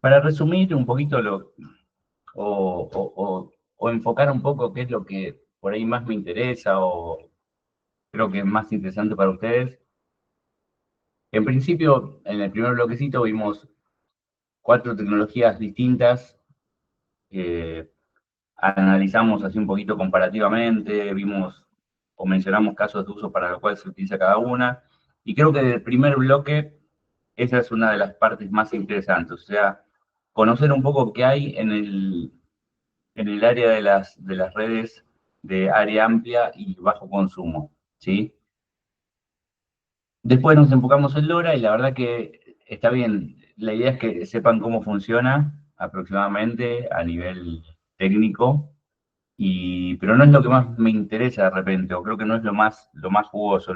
Para resumir un poquito o enfocar un poco qué es lo que por ahí más me interesa o creo que es más interesante para ustedes. En principio, en el primer bloquecito vimos 4 tecnologías distintas. Analizamos así un poquito comparativamente, vimos o mencionamos casos de uso para los cuales se utiliza cada una. Y creo que del primer bloque, esa es una de las partes más interesantes. O sea, conocer un poco qué hay en el área de las redes de área amplia y bajo consumo, ¿sí? Después nos enfocamos en LoRa y la verdad que está bien. La idea es que sepan cómo funciona aproximadamente a nivel técnico, pero no es lo que más me interesa de repente, o creo que no es lo más jugoso,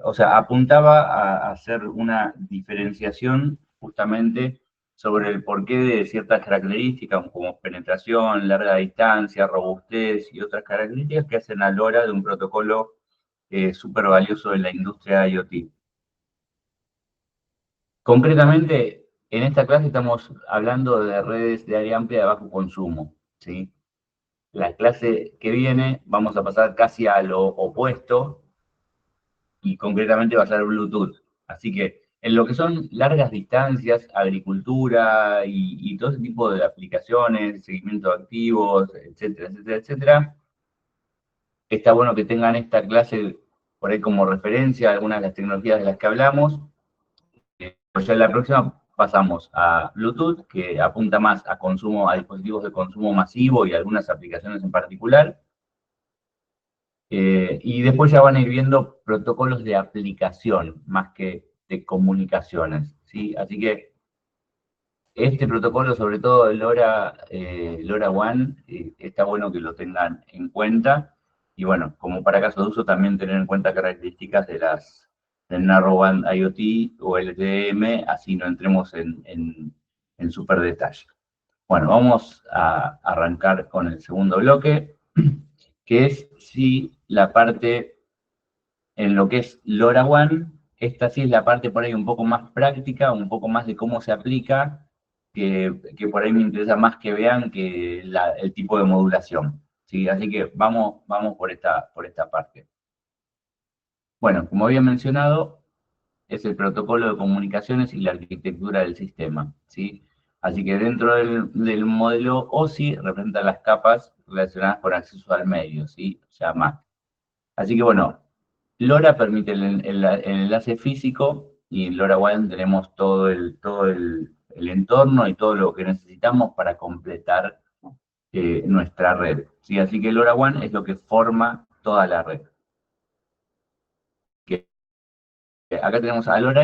o sea, apuntaba a hacer una diferenciación justamente sobre el porqué de ciertas características como penetración, larga distancia, robustez y otras características que hacen a LoRa de un protocolo súper valioso en la industria IoT. Concretamente, en esta clase estamos hablando de redes de área amplia de bajo consumo, ¿sí? La clase que viene vamos a pasar casi a lo opuesto y concretamente va a ser Bluetooth. Así que en lo que son largas distancias, agricultura y todo ese tipo de aplicaciones, seguimiento de activos, etcétera, etcétera, etcétera, está bueno que tengan esta clase por ahí como referencia, algunas de las tecnologías de las que hablamos. Pues ya en la próxima pasamos a Bluetooth, que apunta más a consumo, a dispositivos de consumo masivo y algunas aplicaciones en particular. Y después ya van a ir viendo protocolos de aplicación más que de comunicaciones, ¿sí? Así que este protocolo, sobre todo el LoRaWAN, está bueno que lo tengan en cuenta. Y bueno, como para caso de uso, también tener en cuenta características del Narrowband IoT o LTE-M, así no entremos en súper detalle. Bueno, vamos a arrancar con el segundo bloque, que es si la parte en lo que es LoRaWAN, esta sí es la parte por ahí un poco más práctica, un poco más de cómo se aplica, que por ahí me interesa más que vean que el tipo de modulación, ¿sí? Así que vamos por esta parte. Bueno, como había mencionado, es el protocolo de comunicaciones y la arquitectura del sistema, ¿sí? Así que dentro del modelo OSI representa las capas relacionadas con acceso al medio, ¿sí? O sea, MAC. Así que bueno, LoRa permite el enlace físico y en LoRaWAN tenemos todo el entorno y todo lo que necesitamos para completar nuestra red, ¿sí? Así que LoRaWAN es lo que forma toda la red. Acá tenemos a LoRa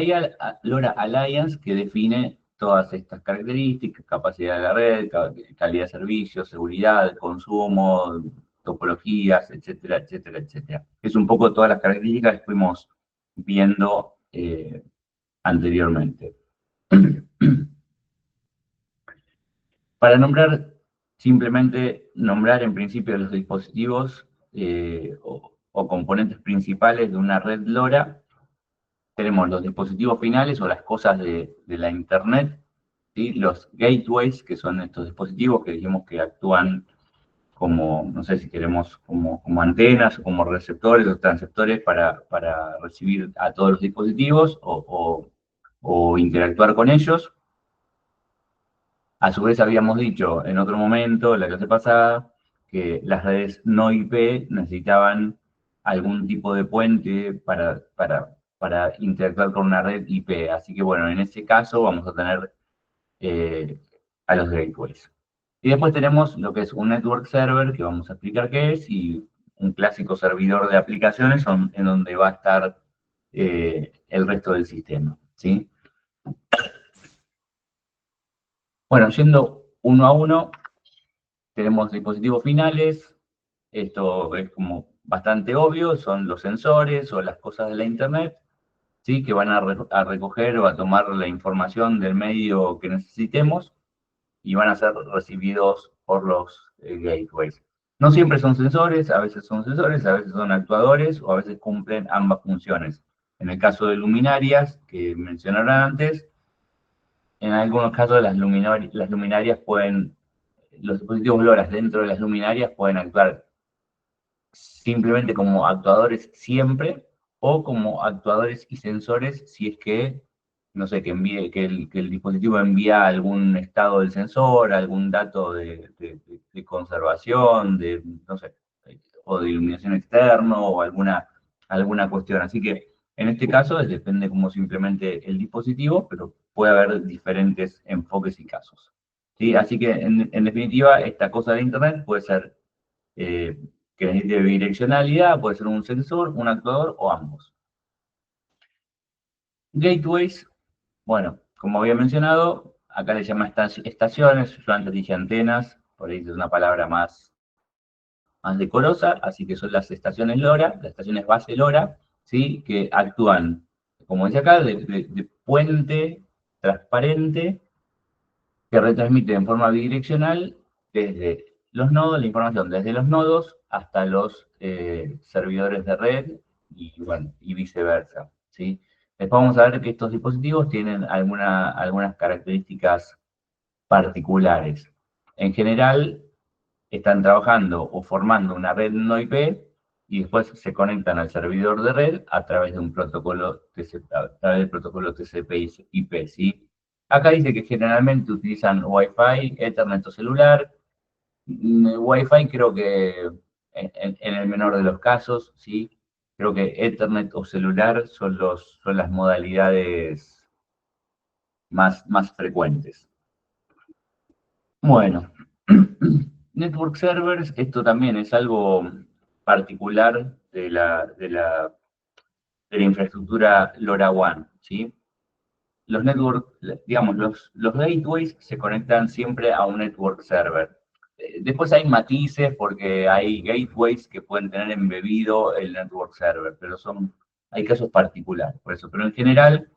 Alliance, que define todas estas características: capacidad de la red, calidad de servicio, seguridad, consumo, topologías, etcétera, etcétera, etcétera. Es un poco todas las características que fuimos viendo anteriormente. Para nombrar, simplemente nombrar en principio los dispositivos o componentes principales de una red LoRa. Tenemos los dispositivos finales o las cosas de la Internet, ¿sí? Los gateways, que son estos dispositivos que dijimos que actúan como, no sé si queremos, como antenas o como receptores o transceptores para recibir a todos los dispositivos o interactuar con ellos. A su vez habíamos dicho en otro momento, en la clase pasada, que las redes no IP necesitaban algún tipo de puente para interactuar con una red IP. Así que bueno, en ese caso vamos a tener a los gateways. Y después tenemos lo que es un network server, que vamos a explicar qué es, y un clásico servidor de aplicaciones en donde va a estar el resto del sistema, ¿sí? Bueno, yendo uno a uno, tenemos dispositivos finales. Esto es como bastante obvio, son los sensores o las cosas de la Internet, ¿sí? Que van a recoger o a tomar la información del medio que necesitemos y van a ser recibidos por los gateways. No siempre son sensores, a veces son actuadores o a veces cumplen ambas funciones. En el caso de luminarias, que mencionaron antes, En algunos casos las luminarias los dispositivos LoRa dentro de las luminarias pueden actuar simplemente como actuadores siempre o como actuadores y sensores si es que, no sé, que el dispositivo envía algún estado del sensor, algún dato de conservación, no sé, o de iluminación externo o alguna cuestión. Así que en este caso depende cómo se implemente el dispositivo, pero puede haber diferentes enfoques y casos. ¿Sí? Así que en definitiva, esta cosa de Internet puede ser eh, que necesite bidireccionalidad, puede ser un sensor, un actuador o ambos. Gateways, bueno, como había mencionado, acá le llama estaciones, yo antes dije antenas, por ahí es una palabra más decorosa, así que son las estaciones LoRa, las estaciones base LoRa, ¿sí? Que actúan, como decía acá, de puente transparente que retransmite en forma bidireccional desde los nodos, la información desde los nodos hasta los servidores de red y, bueno, y viceversa, ¿sí? Después vamos a ver que estos dispositivos tienen algunas características particulares. En general, están trabajando o formando una red no IP y después se conectan al servidor de red a través de un protocolo TCP, a través del protocolo TCP/IP, ¿sí? Acá dice que generalmente utilizan Wi-Fi, Ethernet o celular. Wi-Fi creo que en el menor de los casos, ¿sí? Creo que Ethernet o celular son las modalidades más frecuentes. Bueno, Network servers, esto también es algo particular de la infraestructura LoRaWAN, ¿sí? Los network, digamos, los gateways se conectan siempre a un network server. Después hay matices porque hay gateways que pueden tener embebido el network server, pero hay casos particulares, por eso. Pero en general,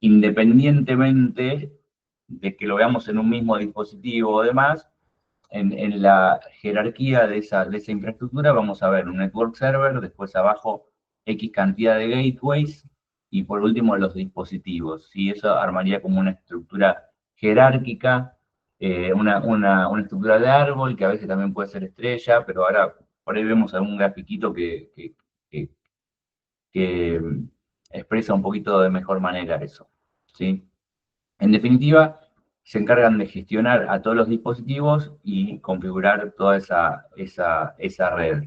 independientemente de que lo veamos en un mismo dispositivo o demás, en la jerarquía de esa infraestructura vamos a ver un network server, después abajo X cantidad de gateways y por último los dispositivos. ¿Sí? Eso armaría como una estructura jerárquica, una estructura de árbol que a veces también puede ser estrella, pero ahora por ahí vemos algún grafiquito que, que expresa un poquito de mejor manera eso. ¿Sí? En definitiva, se encargan de gestionar a todos los dispositivos y configurar toda esa red.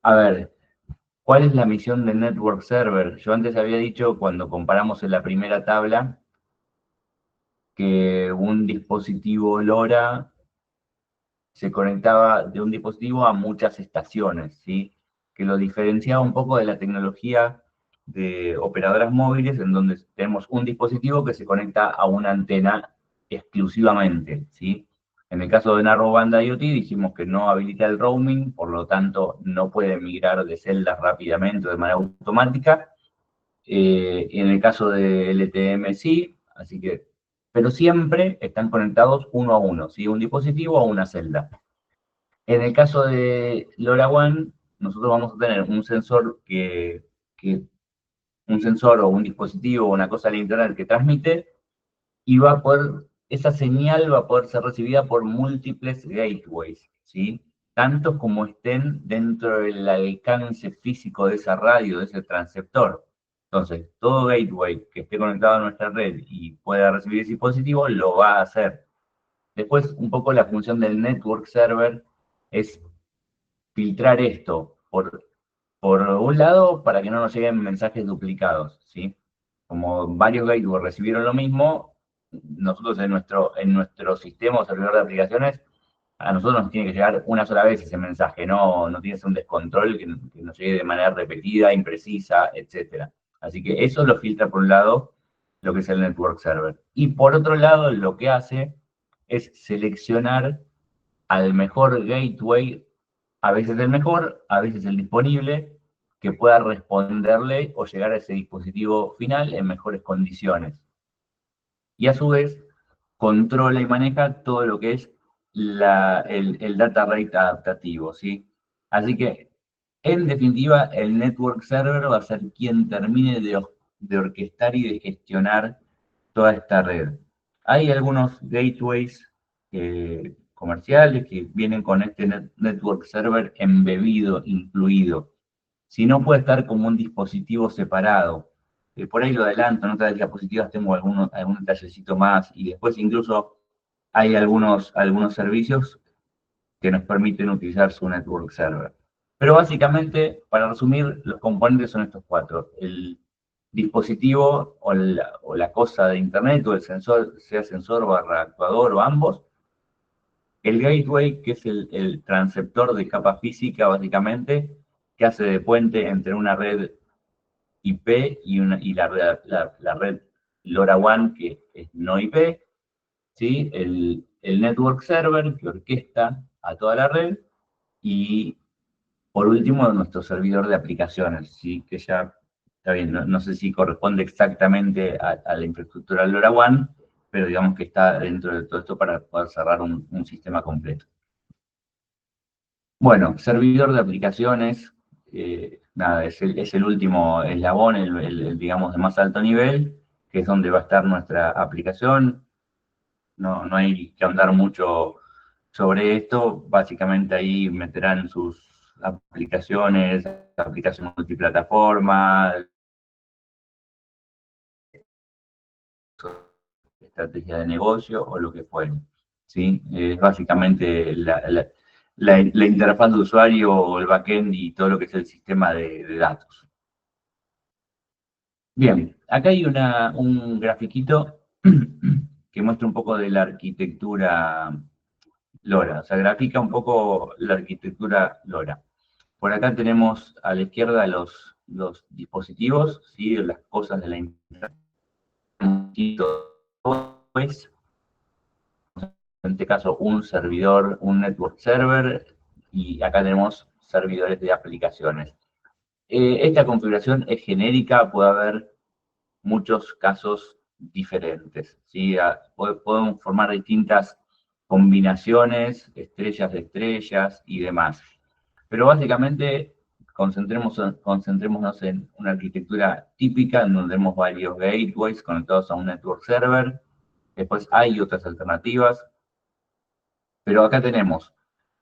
A ver, ¿cuál es la misión del Network Server? Yo antes había dicho, cuando comparamos en la primera tabla, que un dispositivo LoRa se conectaba de un dispositivo a muchas estaciones, ¿sí? Que lo diferenciaba un poco de la tecnología de operadoras móviles, en donde tenemos un dispositivo que se conecta a una antena exclusivamente, ¿sí? En el caso de Narrowband IoT dijimos que no habilita el roaming, por lo tanto no puede migrar de celdas rápidamente o de manera automática. En el caso de LTM sí, así que, pero siempre están conectados uno a uno, ¿sí? Un dispositivo a una celda. En el caso de LoRaWAN, nosotros vamos a tener un sensor o un dispositivo o una cosa al internet que transmite y esa señal va a poder ser recibida por múltiples gateways, ¿sí? Tantos como estén dentro del alcance físico de esa radio, de ese transceptor. Entonces, todo gateway que esté conectado a nuestra red y pueda recibir ese dispositivo, lo va a hacer. Después, un poco la función del network server es filtrar esto. Por un lado, para que no nos lleguen mensajes duplicados, ¿sí? Como varios gateways recibieron lo mismo, nosotros en nuestro sistema o servidor de aplicaciones, a nosotros nos tiene que llegar una sola vez ese mensaje, no tiene que ser un descontrol que nos llegue de manera repetida, imprecisa, etc. Así que eso lo filtra por un lado lo que es el network server. Y por otro lado, lo que hace es seleccionar al mejor gateway, a veces el mejor, a veces el disponible, que pueda responderle o llegar a ese dispositivo final en mejores condiciones. Y a su vez, controla y maneja todo lo que es el data rate adaptativo, ¿sí? Así que, en definitiva, el network server va a ser quien termine de orquestar y de gestionar toda esta red. Hay algunos gateways comerciales que vienen con este network server embebido, incluido. Si no, puede estar como un dispositivo separado. Por ahí lo adelanto, en otras diapositivas tengo algún detallecito más, y después incluso hay algunos servicios que nos permiten utilizar su network server. Pero básicamente, para resumir, los componentes son estos cuatro. El dispositivo o la cosa de Internet o el sensor, sea sensor barra actuador o ambos. El gateway, que es el transceptor de capa física, básicamente, que hace de puente entre una red IP y la red LoRaWAN, que es no IP. ¿Sí? El network server, que orquesta a toda la red. Y por último, nuestro servidor de aplicaciones, ¿sí? Que ya, está bien, no sé si corresponde exactamente a la infraestructura LoRaWAN, pero digamos que está dentro de todo esto para poder cerrar un sistema completo. Bueno, servidor de aplicaciones, nada, es el último eslabón, digamos, de más alto nivel, que es donde va a estar nuestra aplicación. No hay que ahondar mucho sobre esto. Básicamente ahí meterán sus aplicaciones multiplataforma, estrategia de negocio o lo que fuere. ¿Sí? Es básicamente la interfaz de usuario o el backend y todo lo que es el sistema de datos. Bien, acá hay un grafiquito que muestra un poco de la arquitectura LoRa, o sea, grafica un poco la arquitectura LoRa. Por acá tenemos a la izquierda los dispositivos, ¿sí? Las cosas de la internet. En este caso, un servidor, un network server, y acá tenemos servidores de aplicaciones. Esta configuración es genérica, puede haber muchos casos diferentes, ¿sí? Podemos formar distintas combinaciones, estrellas de estrellas y demás. Pero básicamente concentrémonos en una arquitectura típica en donde tenemos varios gateways conectados a un network server. Después hay otras alternativas, pero acá tenemos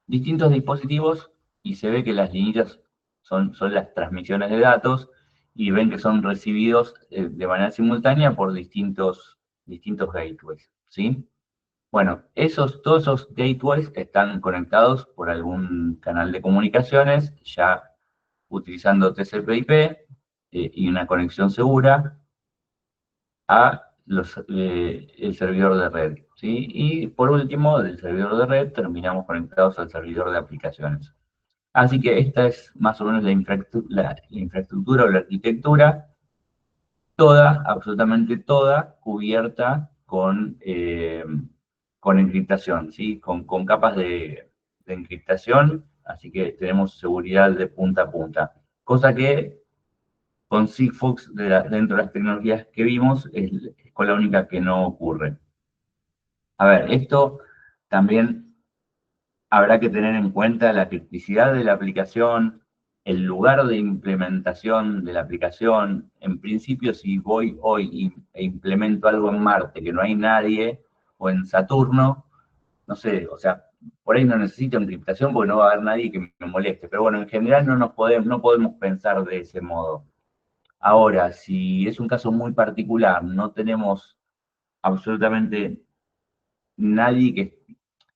distintos dispositivos y se ve que las líneas son las transmisiones de datos y ven que son recibidos de manera simultánea por distintos gateways, ¿sí? Bueno, todos esos gateways están conectados por algún canal de comunicaciones, ya utilizando TCP/IP y una conexión segura a el servidor de red, ¿sí? Y por último, del servidor de red terminamos conectados al servidor de aplicaciones. Así que esta es más o menos la infraestructura o la arquitectura, toda, absolutamente toda, cubierta con encriptación, ¿sí? Con capas de encriptación, así que tenemos seguridad de punta a punta. Cosa que con Sigfox, dentro de las tecnologías que vimos, es con la única que no ocurre. A ver, esto también habrá que tener en cuenta la criticidad de la aplicación, el lugar de implementación de la aplicación. En principio, si voy hoy e implemento algo en Marte que no hay nadie, o en Saturno, no sé, o sea, por ahí no necesito encriptación porque no va a haber nadie que me moleste. Pero bueno, en general no podemos pensar de ese modo. Ahora, si es un caso muy particular, no tenemos absolutamente nadie que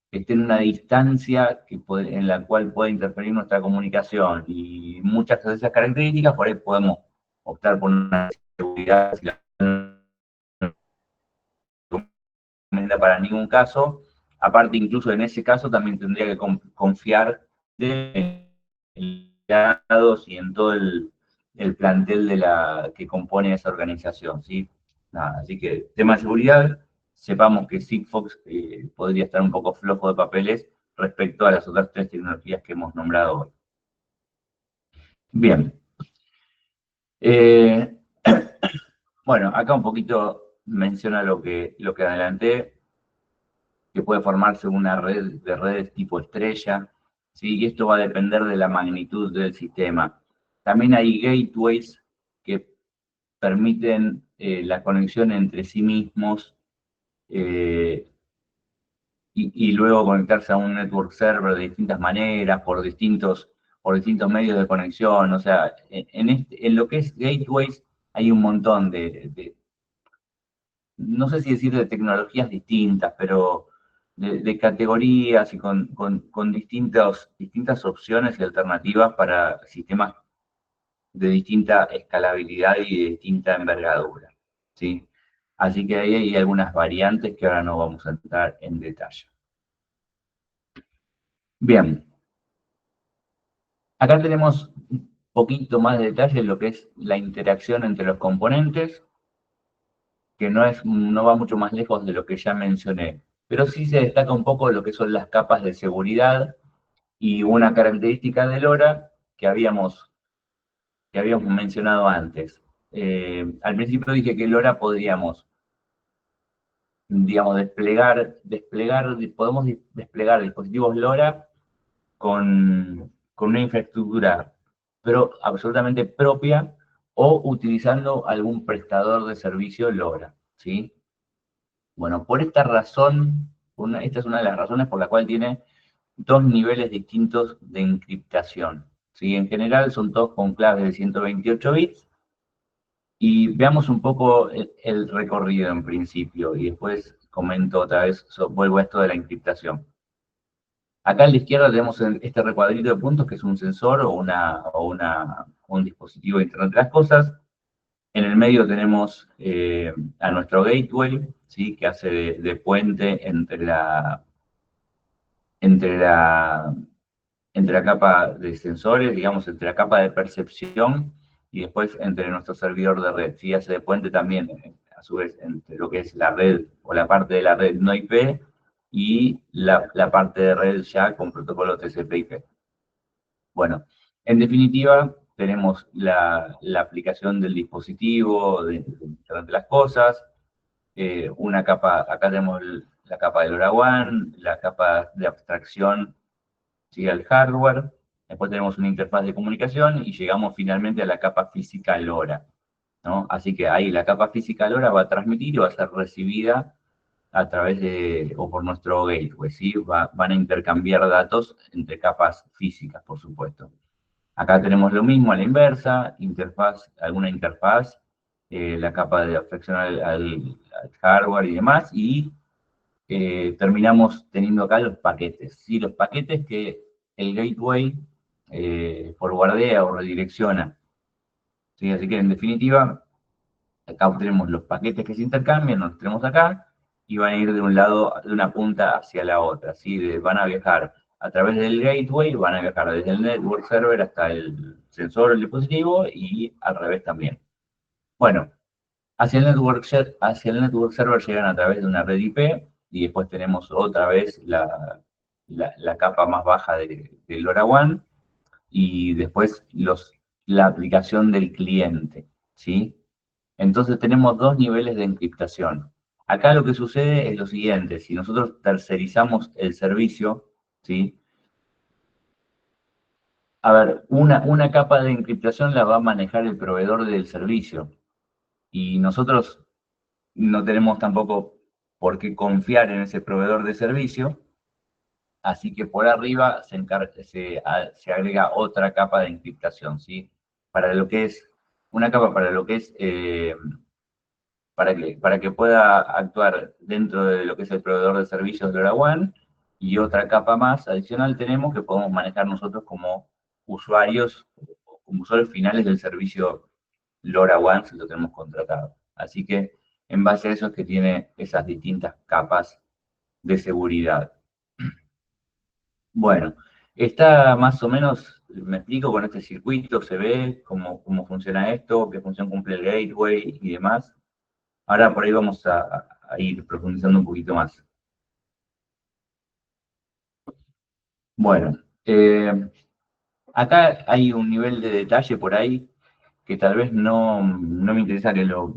esté en una distancia en la cual pueda interferir nuestra comunicación y muchas de esas características, por ahí podemos optar por una seguridad si la recomienda para ningún caso. Aparte, incluso en ese caso también tendría que confiar en datos y en todo el plantel que compone esa organización, ¿sí? Nada, así que, tema de seguridad, sepamos que Sigfox podría estar un poco flojo de papeles respecto a las otras tres tecnologías que hemos nombrado hoy. Bien. Bueno, acá un poquito menciona lo que adelanté, que puede formarse una red de redes tipo estrella, ¿sí? Y esto va a depender de la magnitud del sistema. También hay gateways que permiten la conexión entre sí mismos y luego conectarse a un network server de distintas maneras, por distintos medios de conexión. O sea, en lo que es gateways hay un montón no sé si decir de tecnologías distintas, pero de categorías y con distintas opciones y alternativas para sistemas de distinta escalabilidad y de distinta envergadura, ¿sí? Así que ahí hay algunas variantes que ahora no vamos a entrar en detalle. Bien, acá tenemos un poquito más de detalle en lo que es la interacción entre los componentes, que no va mucho más lejos de lo que ya mencioné, pero sí se destaca un poco lo que son las capas de seguridad y una característica de LoRa que habíamos mencionado antes. Al principio dije que LoRa podríamos, digamos, podemos desplegar dispositivos LoRa con una infraestructura absolutamente propia o utilizando algún prestador de servicio LoRa, ¿sí? Bueno, por esta razón, esta es una de las razones por la cual tiene dos niveles distintos de encriptación, ¿sí? En general son todos con claves de 128 bits, y veamos un poco el recorrido en principio, y después comento otra vez, vuelvo a esto de la encriptación. Acá a la izquierda tenemos este recuadrito de puntos, que es un sensor o un dispositivo de Internet de las Cosas. En el medio tenemos a nuestro gateway, ¿sí? Que hace de puente entre la, entre la capa de sensores, digamos, entre la capa de percepción y después entre nuestro servidor de red. ¿Sí? Hace de puente también, a su vez, entre lo que es la red o la parte de la red no IP y la parte de red ya con protocolo TCP/IP. Bueno, en definitiva, tenemos la aplicación del dispositivo, de Internet de las Cosas, una capa, acá tenemos la capa del LoRaWAN, la capa de abstracción, ¿sí? Al hardware, después tenemos una interfaz de comunicación y llegamos finalmente a la capa física LoRa, ¿no? Así que ahí la capa física LoRa va a transmitir y va a ser recibida a través o por nuestro gateway, ¿sí? Van a intercambiar datos entre capas físicas, por supuesto. Acá tenemos lo mismo a la inversa, alguna interfaz, la capa de abstracción al hardware y demás, y terminamos teniendo acá los paquetes. ¿Sí? Los paquetes que el gateway forwardea o redirecciona. ¿Sí? Así que en definitiva, acá tenemos los paquetes que se intercambian, los tenemos acá, y van a ir de un lado, de una punta hacia la otra. ¿Sí? Van a viajar a través del gateway, van a viajar desde el network server hasta el sensor o el dispositivo, y al revés también. Bueno, hacia el network server llegan a través de una red IP, y después tenemos otra vez la capa más baja del LoRaWAN, y después la aplicación del cliente, ¿sí? Entonces tenemos dos niveles de encriptación. Acá lo que sucede es lo siguiente: si nosotros tercerizamos el servicio, ¿sí? A ver, una capa de encriptación la va a manejar el proveedor del servicio, y nosotros no tenemos tampoco por qué confiar en ese proveedor de servicio, así que por arriba se agrega otra capa de encriptación, ¿sí? Para lo que es, una capa para lo que es, para que pueda actuar dentro de lo que es el proveedor de servicios de LoRaWAN, y otra capa más adicional tenemos que podemos manejar nosotros como usuarios, como usuarios finales del servicio LoRaWAN si lo tenemos contratado. Así que en base a eso es que tiene esas distintas capas de seguridad. Bueno, está más o menos, me explico con este circuito, se ve cómo funciona esto, qué función cumple el gateway y demás. Ahora por ahí vamos a ir profundizando un poquito más. Bueno, acá hay un nivel de detalle por ahí que tal vez no me interesa que lo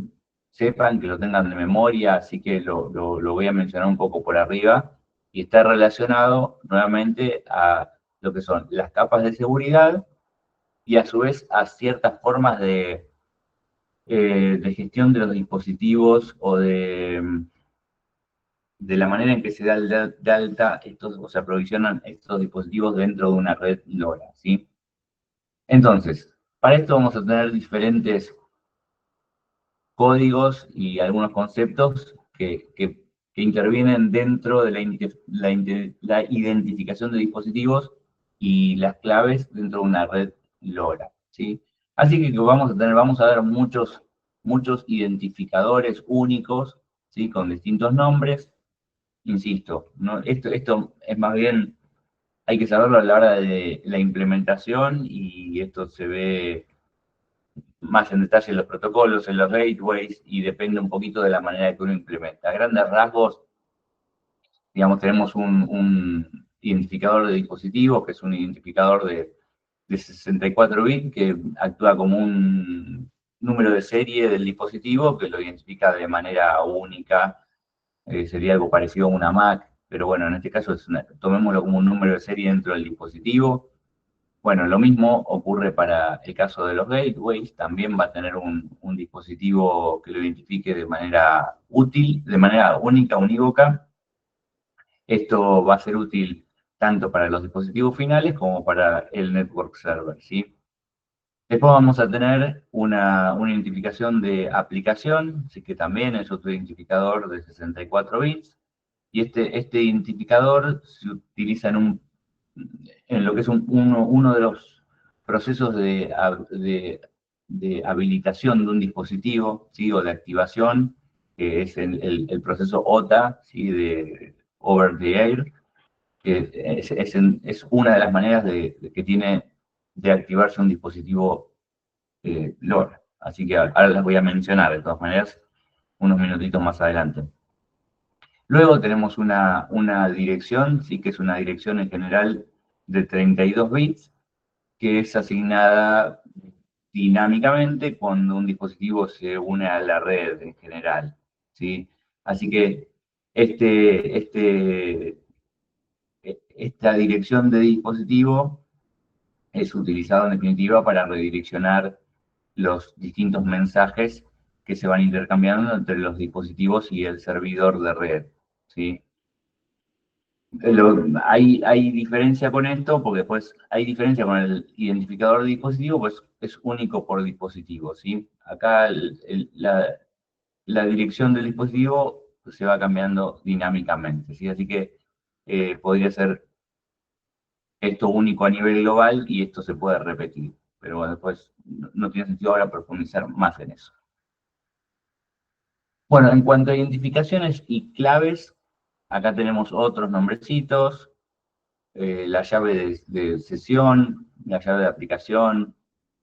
sepan, que lo tengan de memoria, así que lo voy a mencionar un poco por arriba, y está relacionado nuevamente a lo que son las capas de seguridad y a su vez a ciertas formas de gestión de los dispositivos o de la manera en que se da de alta estos, o se aprovisionan estos dispositivos dentro de una red LoRa, ¿sí? Entonces, para esto vamos a tener diferentes códigos y algunos conceptos que intervienen dentro de la identificación de dispositivos y las claves dentro de una red LoRa, ¿sí? Así que vamos a ver muchos identificadores únicos, ¿sí? Con distintos nombres. Insisto, ¿no? Esto es más bien, hay que saberlo a la hora de la implementación, y esto se ve más en detalle en los protocolos, en los gateways, y depende un poquito de la manera que uno implementa. A grandes rasgos, digamos, tenemos un identificador de dispositivos, que es un identificador de 64 bits, que actúa como un número de serie del dispositivo, que lo identifica de manera única. Sería algo parecido a una MAC, pero bueno, en este caso tomémoslo como un número de serie dentro del dispositivo. Bueno, lo mismo ocurre para el caso de los gateways. También va a tener un dispositivo que lo identifique de manera útil, de manera única, unívoca. Esto va a ser útil tanto para los dispositivos finales como para el network server, ¿sí? Después vamos a tener una identificación de aplicación, así que también es otro identificador de 64 bits. Y este identificador se utiliza en lo que es uno de los procesos de habilitación de un dispositivo, ¿sí? O de activación, que es el proceso OTA, ¿sí? De Over the Air, que es una de las maneras que tiene de activarse un dispositivo LoRa. Así que ahora las voy a mencionar de todas maneras unos minutitos más adelante. Luego tenemos una dirección, sí, que es una dirección en general de 32 bits, que es asignada dinámicamente cuando un dispositivo se une a la red en general, ¿sí? Así que esta dirección de dispositivo es utilizada en definitiva para redireccionar los distintos mensajes que se van intercambiando entre los dispositivos y el servidor de red, ¿sí? Hay diferencia con esto, porque después hay diferencia con el identificador de dispositivo, pues es único por dispositivo, ¿sí? Acá la dirección del dispositivo se va cambiando dinámicamente, ¿sí? Así que podría ser esto único a nivel global y esto se puede repetir. Pero bueno, después no tiene sentido ahora profundizar más en eso. Bueno, en cuanto a identificaciones y claves, acá tenemos otros nombrecitos. La llave de sesión, la llave de aplicación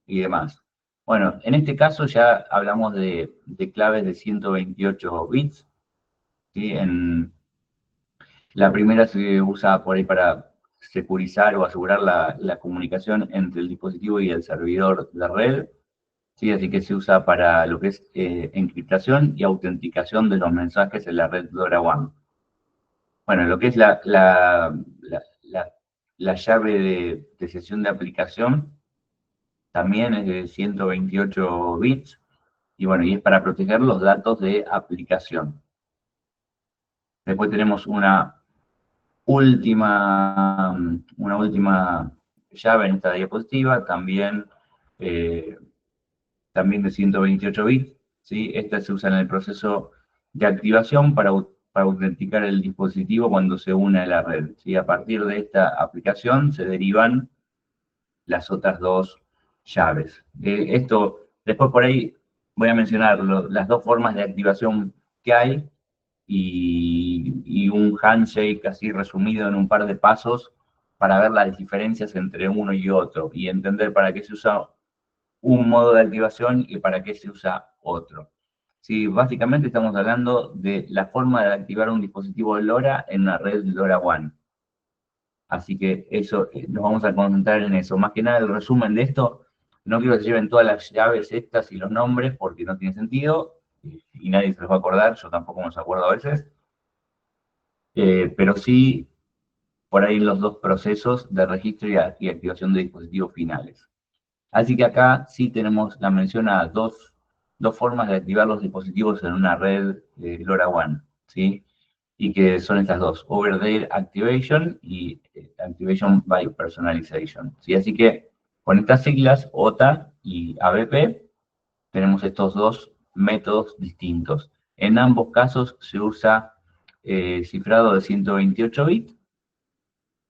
y demás. Bueno, en este caso ya hablamos de claves de 128 bits, ¿sí? La primera se usa por ahí para securizar o asegurar la comunicación entre el dispositivo y el servidor de red, ¿sí? Así que se usa para lo que es encriptación y autenticación de los mensajes en la red LoRaWAN. Bueno, lo que es la llave de sesión de aplicación también es de 128 bits, y bueno, y es para proteger los datos de aplicación. Después tenemos una última llave en esta diapositiva, también de 128 bits, ¿sí? Esta se usa en el proceso de activación para autenticar el dispositivo cuando se une a la red, ¿sí? A partir de esta aplicación se derivan las otras dos llaves. Después por ahí voy a mencionar las dos formas de activación que hay, y un handshake así resumido en un par de pasos para ver las diferencias entre uno y otro y entender para qué se usa un modo de activación y para qué se usa otro. Sí, básicamente estamos hablando de la forma de activar un dispositivo LoRa en una red LoRaWAN. Así que eso, nos vamos a concentrar en eso. Más que nada, el resumen de esto, no quiero que se lleven todas las llaves estas y los nombres porque no tiene sentido y nadie se los va a acordar, yo tampoco me los acuerdo a veces, pero sí por ahí los dos procesos de registro y activación de dispositivos finales. Así que acá sí tenemos la mención a dos dos formas de activar los dispositivos en una red LoRaWAN, ¿sí? Y que son estas dos, Over-the-Air Activation y Activation by Personalization, ¿sí? Así que con estas siglas, OTA y ABP, tenemos estos dos métodos distintos. En ambos casos se usa cifrado de 128 bits.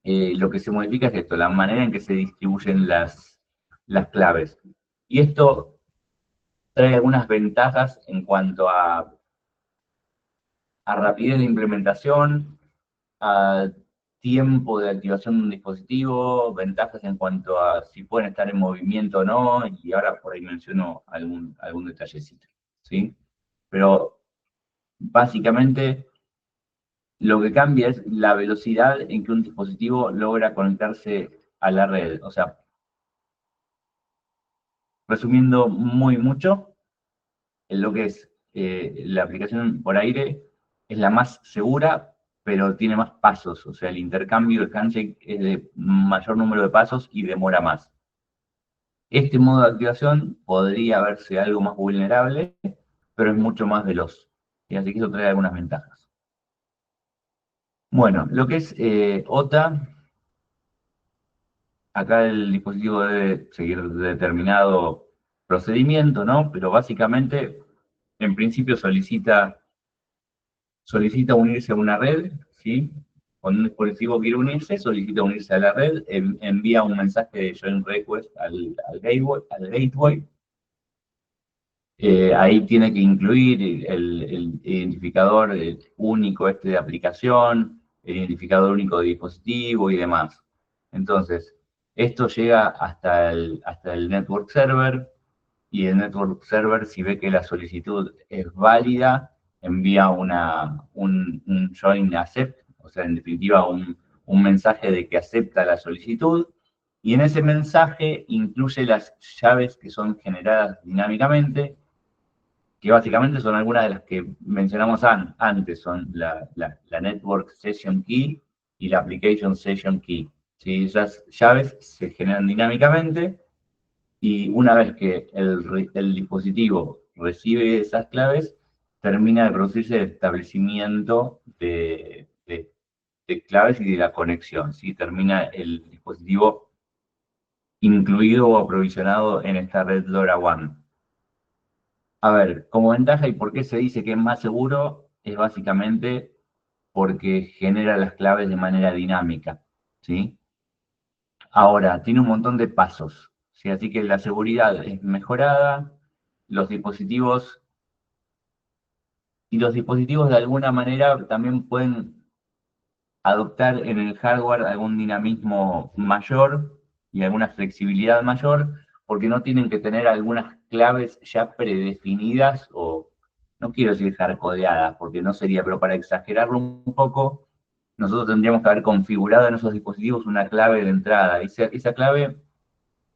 Lo que se modifica es esto, la manera en que se distribuyen las claves. Y esto trae algunas ventajas en cuanto a rapidez de implementación, a tiempo de activación de un dispositivo, ventajas en cuanto a si pueden estar en movimiento o no, y ahora por ahí menciono algún detallecito, ¿sí? Pero básicamente lo que cambia es la velocidad en que un dispositivo logra conectarse a la red. O sea, resumiendo muy mucho, en lo que es la aplicación por aire es la más segura, pero tiene más pasos. O sea, el intercambio, el handshake es de mayor número de pasos y demora más. Este modo de activación podría verse algo más vulnerable, pero es mucho más veloz. Y así que eso trae algunas ventajas. Bueno, lo que es OTA, acá el dispositivo debe seguir determinado procedimiento, ¿no? Pero básicamente, en principio solicita unirse a una red, ¿sí? Cuando un dispositivo quiere unirse, solicita unirse a la red, envía un mensaje de join request al gateway. Ahí tiene que incluir el identificador único de aplicación, el identificador único de dispositivo y demás. Entonces, esto llega hasta el network server, y el network server, si ve que la solicitud es válida, envía un join accept, o sea, en definitiva, un mensaje de que acepta la solicitud, y en ese mensaje incluye las llaves que son generadas dinámicamente, que básicamente son algunas de las que mencionamos antes, son la Network Session Key y la Application Session Key. ¿Sí? Esas llaves se generan dinámicamente, y una vez que el dispositivo recibe esas claves, termina de producirse el establecimiento de claves y de la conexión, ¿sí? Termina el dispositivo incluido o aprovisionado en esta red LoRaWAN. A ver, como ventaja y por qué se dice que es más seguro, es básicamente porque genera las claves de manera dinámica, ¿sí? Ahora, tiene un montón de pasos, ¿sí? Así que la seguridad es mejorada, los dispositivos, y los dispositivos de alguna manera también pueden adoptar en el hardware algún dinamismo mayor y alguna flexibilidad mayor, porque no tienen que tener algunas claves ya predefinidas, o no quiero decir hardcodeadas, porque no sería, pero para exagerarlo un poco, nosotros tendríamos que haber configurado en esos dispositivos una clave de entrada. Esa clave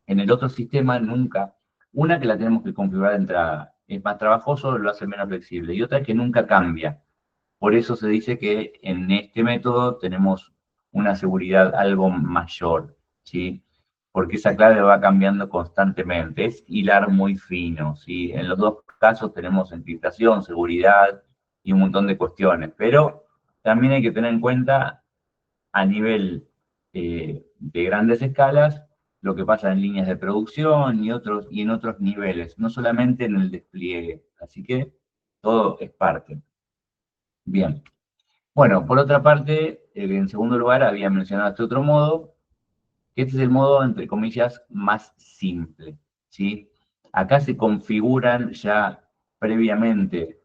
en el otro sistema nunca, una que la tenemos que configurar de entrada, es más trabajoso, lo hace menos flexible, y otra que nunca cambia. Por eso se dice que en este método tenemos una seguridad algo mayor, ¿sí? Porque esa clave va cambiando constantemente, es hilar muy fino, ¿sí? En los dos casos tenemos encriptación, seguridad y un montón de cuestiones, pero también hay que tener en cuenta a nivel de grandes escalas lo que pasa en líneas de producción y en otros niveles, no solamente en el despliegue. Así que todo es parte. Bien. Bueno, por otra parte, en segundo lugar, había mencionado este otro modo, que este es el modo, entre comillas, más simple, ¿sí? Acá se configuran ya previamente,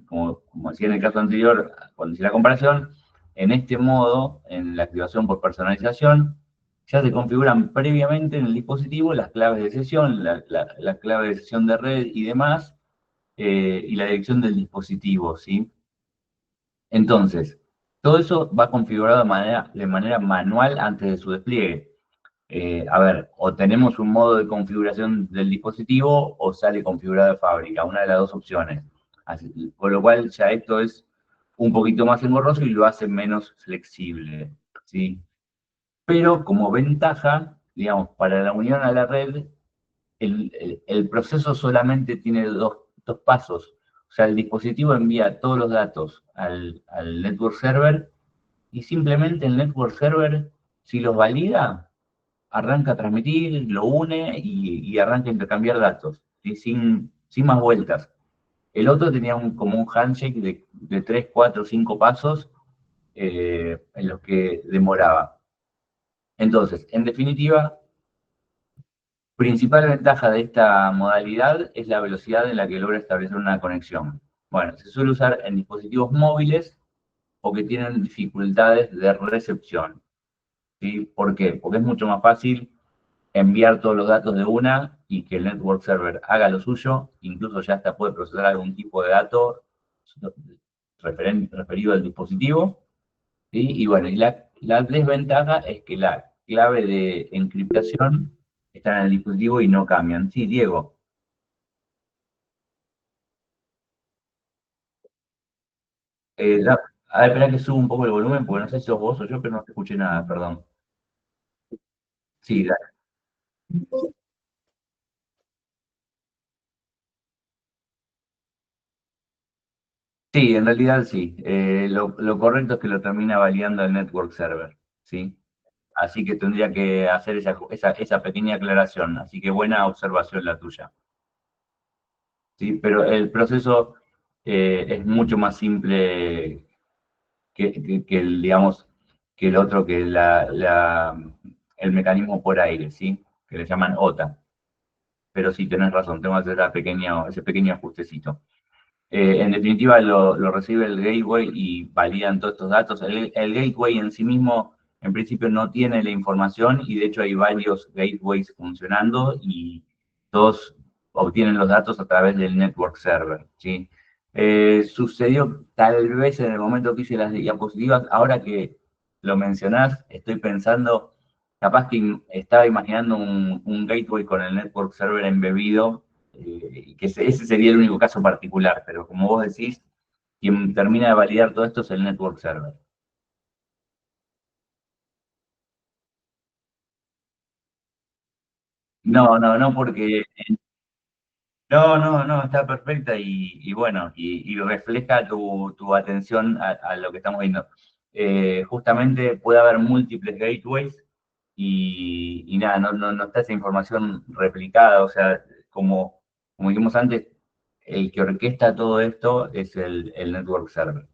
como decía en el caso anterior, cuando hice la comparación, en este modo, en la activación por personalización, ya se configuran previamente en el dispositivo las claves de sesión, la clave de sesión de red y demás, y la dirección del dispositivo, ¿sí? Entonces, todo eso va configurado de manera manual antes de su despliegue. A ver, o tenemos un modo de configuración del dispositivo o sale configurado de fábrica, una de las dos opciones. Por lo cual ya esto es un poquito más engorroso y lo hace menos flexible, ¿sí? Pero como ventaja, digamos, para la unión a la red, el proceso solamente tiene distintos pasos. O sea, el dispositivo envía todos los datos al network server y simplemente el network server, si los valida, arranca a transmitir, lo une y arranca a intercambiar datos, ¿sí? Sin más vueltas. El otro tenía como un handshake de 3, 4, 5 pasos en los que demoraba. Entonces, en definitiva, principal ventaja de esta modalidad es la velocidad en la que logra establecer una conexión. Bueno, se suele usar en dispositivos móviles o que tienen dificultades de recepción. ¿Sí? ¿Por qué? Porque es mucho más fácil enviar todos los datos de una y que el network server haga lo suyo, incluso ya hasta puede procesar algún tipo de dato referido al dispositivo. ¿Sí? Y bueno, y la desventaja es que la clave de encriptación está en el dispositivo y no cambian. Sí, Diego. A ver, espera que suba un poco el volumen, porque no sé si sos vos o yo, pero no te escuché nada, perdón. Sí, sí, en realidad sí. Lo correcto es que lo termina validando el network server, ¿sí? Así que tendría que hacer esa pequeña aclaración. Así que buena observación la tuya, ¿sí? Pero el proceso es mucho más simple que el, digamos, que el otro, que el mecanismo por aire, ¿sí? Que le llaman OTA. Pero sí, tenés razón, tengo que hacer ese pequeño ajustecito. En definitiva, lo recibe el gateway y validan todos estos datos. El gateway en sí mismo, en principio, no tiene la información y de hecho hay varios gateways funcionando y todos obtienen los datos a través del network server, ¿sí? Sucedió tal vez en el momento que hice las diapositivas, ahora que lo mencionás, estoy pensando, capaz que estaba imaginando un gateway con el network server embebido y que ese sería el único caso particular, pero como vos decís, quien termina de validar todo esto es el network server. No, no, no, porque no, está perfecta y bueno, y refleja tu atención a lo que estamos viendo. Justamente puede haber múltiples gateways y nada, no está esa información replicada, o sea, como dijimos antes, el que orquesta todo esto es el network server.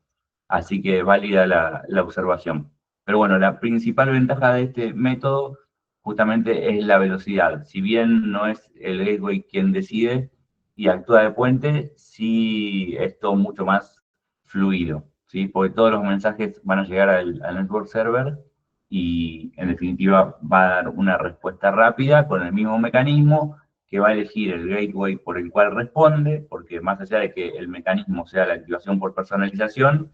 Así que válida la observación. Pero bueno, la principal ventaja de este método justamente es la velocidad. Si bien no es el gateway quien decide y actúa de puente, sí es todo mucho más fluido, ¿sí? Porque todos los mensajes van a llegar al network server y en definitiva va a dar una respuesta rápida con el mismo mecanismo que va a elegir el gateway por el cual responde, porque más allá de que el mecanismo sea la activación por personalización,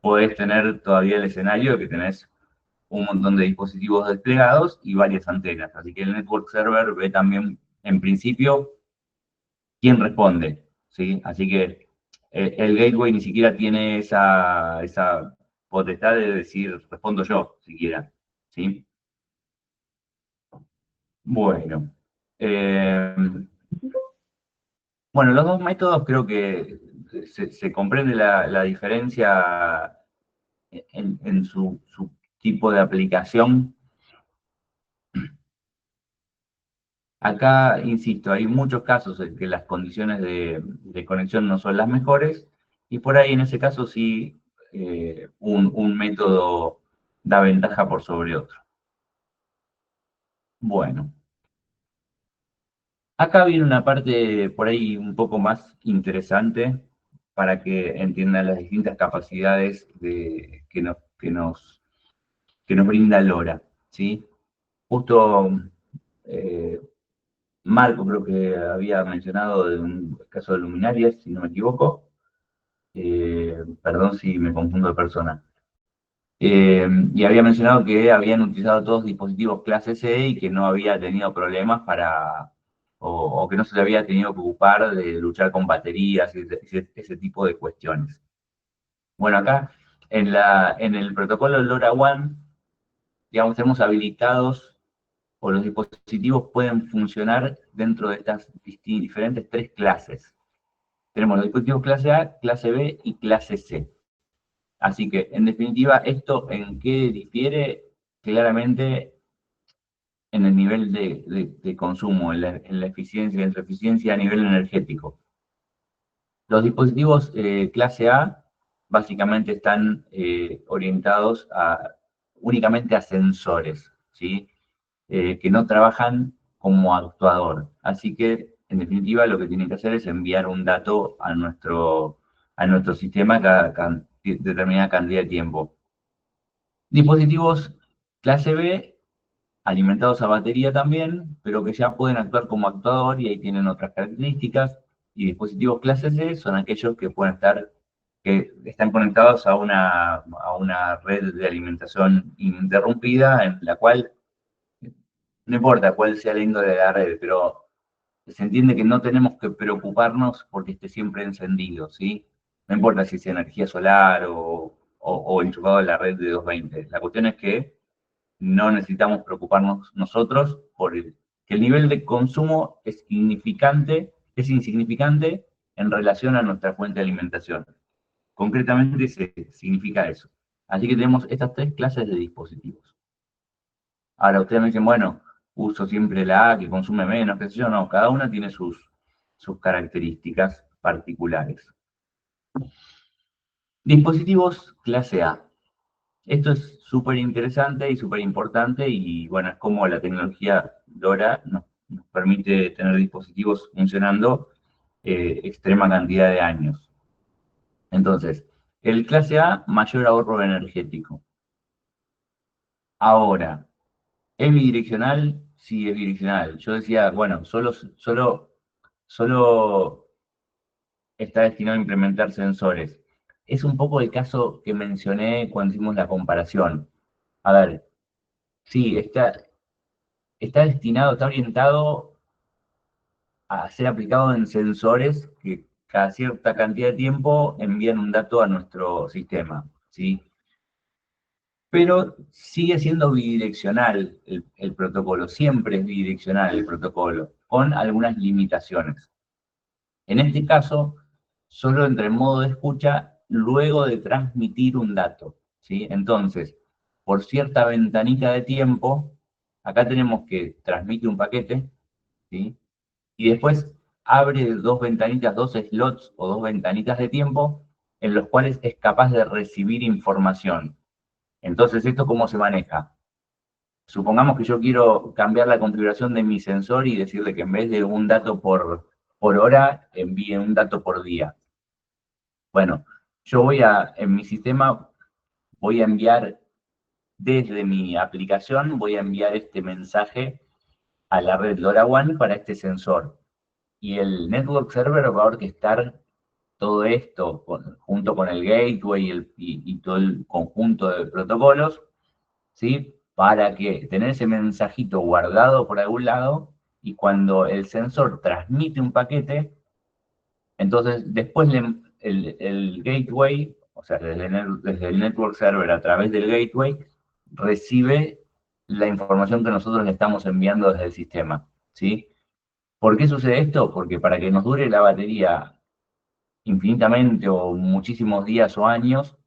podés tener todavía el escenario de que tenés un montón de dispositivos desplegados y varias antenas. Así que el network server ve también, en principio, quién responde, ¿sí? Así que el gateway ni siquiera tiene esa potestad de decir, respondo yo, siquiera, ¿sí? Bueno. Eh, bueno, los dos métodos creo que se comprende la diferencia en su tipo de aplicación. Acá, insisto, hay muchos casos en que las condiciones de conexión no son las mejores y por ahí en ese caso sí un método da ventaja por sobre otro. Bueno, acá viene una parte por ahí un poco más interesante para que entiendan las distintas capacidades que nos brinda LoRa, ¿sí? Justo eh, Marco creo que había mencionado de un caso de luminarias, si no me equivoco. Perdón si me confundo de persona. Y había mencionado que habían utilizado todos dispositivos clase C y que no había tenido problemas o que no se le había tenido que ocupar de luchar con baterías y ese tipo de cuestiones. Bueno, acá en el protocolo LoRaWAN, digamos, tenemos habilitados o los dispositivos pueden funcionar dentro de estas diferentes tres clases. Tenemos los dispositivos clase A, clase B y clase C. Así que, en definitiva, ¿esto en qué difiere? Claramente en el nivel de consumo, en la eficiencia, en su eficiencia a nivel energético. Los dispositivos clase A básicamente están orientados únicamente a sensores, ¿sí? Que no trabajan como actuador. Así que, en definitiva, lo que tienen que hacer es enviar un dato a nuestro sistema cada determinada cantidad de tiempo. Dispositivos clase B, alimentados a batería también, pero que ya pueden actuar como actuador y ahí tienen otras características. Y dispositivos clase C son aquellos que están conectados a una red de alimentación ininterrumpida, en la cual no importa cuál sea la índole de la red, pero se entiende que no tenemos que preocuparnos porque esté siempre encendido, ¿sí? No importa si es energía solar o enchufado a la red de 220. La cuestión es que no necesitamos preocuparnos nosotros que el nivel de consumo es insignificante en relación a nuestra fuente de alimentación. Concretamente significa eso. Así que tenemos estas tres clases de dispositivos. Ahora ustedes me dicen, bueno, uso siempre la A que consume menos, qué sé yo, no, cada una tiene sus características particulares. Dispositivos clase A. Esto es súper interesante y súper importante y bueno, es como la tecnología LoRa nos permite tener dispositivos funcionando extrema cantidad de años. Entonces, el clase A, mayor ahorro energético. Ahora, ¿es bidireccional? Sí, es bidireccional. Yo decía, bueno, solo está destinado a implementar sensores. Es un poco el caso que mencioné cuando hicimos la comparación. A ver, sí, está destinado, está orientado a ser aplicado en sensores que cada cierta cantidad de tiempo envían un dato a nuestro sistema, ¿sí? Pero sigue siendo bidireccional el protocolo, siempre es bidireccional el protocolo, con algunas limitaciones. En este caso, solo entra en modo de escucha luego de transmitir un dato, ¿sí? Entonces, por cierta ventanita de tiempo, acá tenemos que transmite un paquete, ¿sí? Y después abre dos ventanitas, dos slots o dos ventanitas de tiempo en los cuales es capaz de recibir información. Entonces, ¿esto cómo se maneja? Supongamos que yo quiero cambiar la configuración de mi sensor y decirle que en vez de un dato por hora, envíe un dato por día. Bueno, en mi sistema, voy a enviar desde mi aplicación, voy a enviar este mensaje a la red LoRaWAN para este sensor. Y el network server va a orquestar todo esto junto con el gateway y todo el conjunto de protocolos, ¿sí? Para que tener ese mensajito guardado por algún lado y cuando el sensor transmite un paquete, entonces después el gateway, o sea, desde el network server a través del gateway, recibe la información que nosotros le estamos enviando desde el sistema, ¿sí? ¿Por qué sucede esto? Porque para que nos dure la batería infinitamente o muchísimos días o años,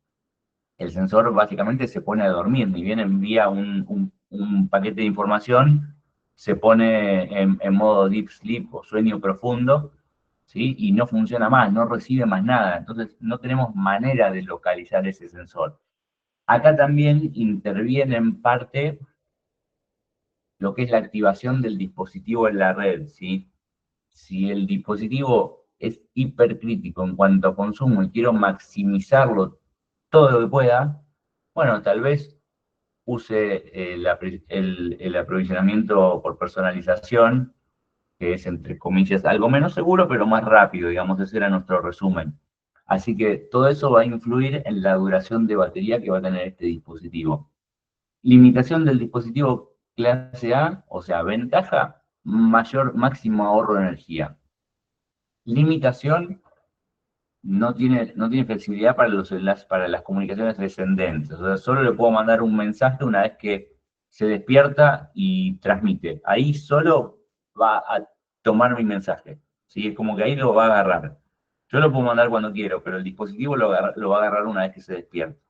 el sensor básicamente se pone a dormir, ni bien envía un paquete de información, se pone en modo deep sleep o sueño profundo, ¿sí? Y no funciona más, no recibe más nada, entonces no tenemos manera de localizar ese sensor. Acá también interviene en parte lo que es la activación del dispositivo en la red, ¿sí? Si el dispositivo es hipercrítico en cuanto a consumo y quiero maximizarlo todo lo que pueda, bueno, tal vez use el aprovisionamiento por personalización, que es, entre comillas, algo menos seguro, pero más rápido, digamos, ese era nuestro resumen. Así que todo eso va a influir en la duración de batería que va a tener este dispositivo. Limitación del dispositivo clase A, o sea, ventaja, máximo ahorro de energía. Limitación, no tiene flexibilidad para los enlaces, para las comunicaciones descendentes. O sea, solo le puedo mandar un mensaje una vez que se despierta y transmite. Ahí solo va a tomar mi mensaje, ¿sí? Es como que ahí lo va a agarrar. Yo lo puedo mandar cuando quiero, pero el dispositivo lo va a agarrar una vez que se despierta.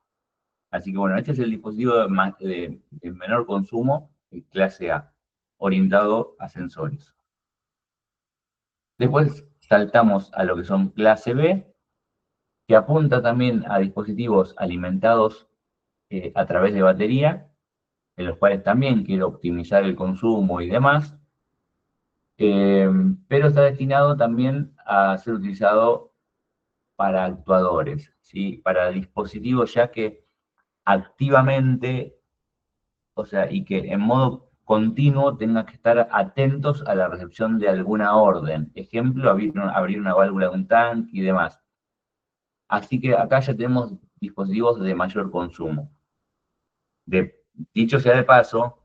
Así que bueno, este es el dispositivo de menor consumo, el clase A, orientado a sensores. Después saltamos a lo que son clase B, que apunta también a dispositivos alimentados a través de batería, en los cuales también quiero optimizar el consumo y demás, pero está destinado también a ser utilizado para actuadores, ¿sí? Para dispositivos ya que activamente, o sea, y que en modo continuo tengan que estar atentos a la recepción de alguna orden. Ejemplo, abrir una válvula de un tanque y demás. Así que acá ya tenemos dispositivos de mayor consumo. Dicho sea de paso,